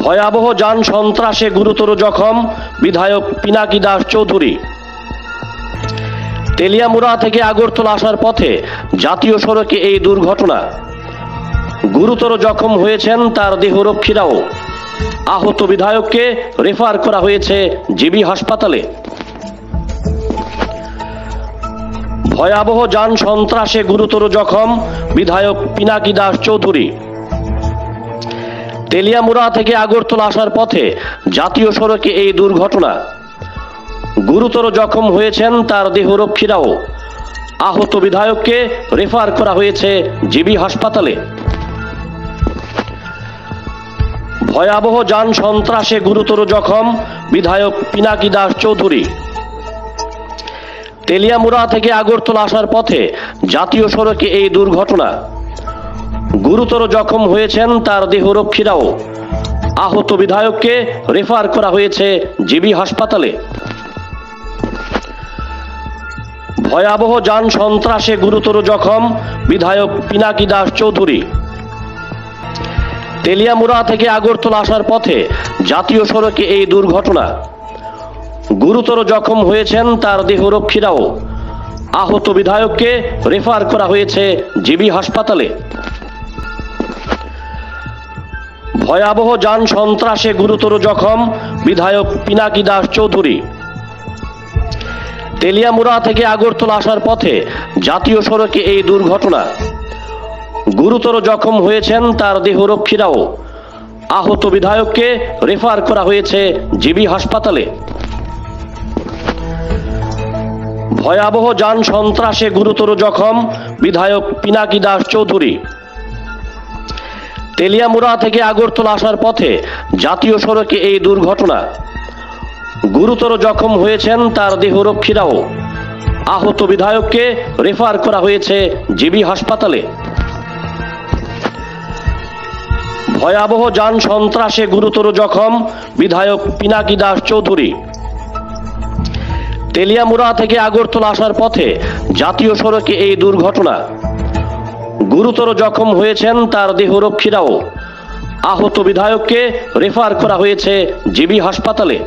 ভয়াবহ যান সন্ত্রাসে গুরুতর জখম বিধায়ক পিনাকি দাস চৌধুরী। তেলিয়ামুড়া থেকে আগরতলা আসার পথে জাতীয় সড়কে এই দুর্ঘটনা। গুরুতর জখম হয়েছেন তার দেহরক্ষীরাও। আহত বিধায়ককে রেফার করা হয়েছে জিবি হাসপাতালে। ভয়াবহ যান সন্ত্রাসে গুরুতর জখম বিধায়ক পিনাকি দাস চৌধুরী। তেলিয়ামুড়া থেকে আগরতলা আসার পথে জাতীয় সড়কে এই দুর্ঘটনা। গুরুতর জখম হয়েছেন তার দেহরক্ষীরাও। আহত বিধায়ককে রেফার করা হয়েছে জিবি হাসপাতালে। ভয়াবহ যান সন্ত্রাসে গুরুতর জখম বিধায়ক পিনাকি দাস চৌধুরী। তেলিয়ামুড়া থেকে আগরতলা আসার পথে জাতীয় সড়কে এই দুর্ঘটনা। গুরুতর জখম হয়েছেন তার দেহরক্ষীরাও। আহত বিধায়ককে রেফার করা হয়েছে জিবি হাসপাতালে। ভয়াবহ যান সন্ত্রাসে গুরুতর জখম বিধায়ক পিনাকি দাস চৌধুরী। তেলিয়ামুড়া থেকে আগরতলা আসার পথে জাতীয় সড়কে এই দুর্ঘটনা। গুরুতর জখম হয়েছেন তার দেহরক্ষীরাও। আহত বিধায়ককে রেফার করা হয়েছে জিবি হাসপাতালে। ভয়াবহ যান সন্ত্রাসে গুরুতর জখম বিধায়ক পিনাকি দাস চৌধুরী। তেলিয়ামুড়া থেকে আগরতলা আসার পথে জাতীয় সড়কে এই দুর্ঘটনা। গুরুতর জখম হয়েছেন তার দেহরক্ষীরাও। আহত বিধায়ককে রেফার করা হয়েছে জিবি হাসপাতালে। ভয়াবহ যান সন্ত্রাসে গুরুতর জখম বিধায়ক পিনাকি দাস চৌধুরী। তেলিয়ামুড়া থেকে আগরতলা আসার পথে জাতীয় সড়কে এই দুর্ঘটনা। গুরুতর জখম হয়েছেন তার দেহরক্ষীরাও। আহত বিধায়ককে রেফার করা হয়েছে জিবি হাসপাতালে। ভয়াবহ যান সন্ত্রাসে গুরুতর জখম বিধায়ক পিনাকি দাস চৌধুরী। তেলিয়ামুড়া থেকে আগরতলা আসার পথে জাতীয় সড়কে এই দুর্ঘটনা। গুরুতর জখম হয়েছেন তার দেহরক্ষীরাও। আহত বিধায়ককে রেফার করা হয়েছে জিবি হাসপাতালে।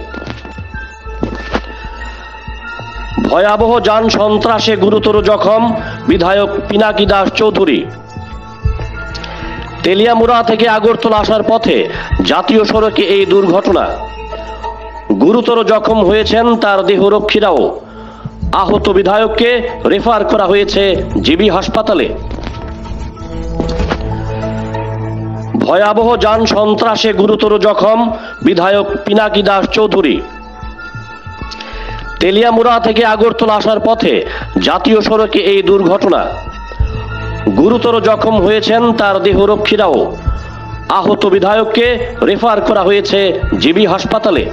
ভয়াবহ যান সন্ত্রাসে গুরুতর জখম বিধায়ক পিনাকি দাস চৌধুরী। তেলিয়ামুড়া থেকে আগরতলা আসার পথে জাতীয় সড়কে এই দুর্ঘটনা। গুরুতর জখম হয়েছেন তার দেহরক্ষীরাও। আহত বিধায়ককে রেফার করা হয়েছে জিবি হাসপাতালে। ভয়াবহ যান সন্ত্রাসে গুরুতর জখম বিধায়ক পিনাকি দাস চৌধুরী। তেলিয়ামুড়া থেকে আগরতলা আসার পথে জাতীয় সড়কে এই দুর্ঘটনা। গুরুতর জখম হয়েছেন তার দেহরক্ষীরাও। আহত বিধায়ককে রেফার করা হয়েছে জিবি হাসপাতালে।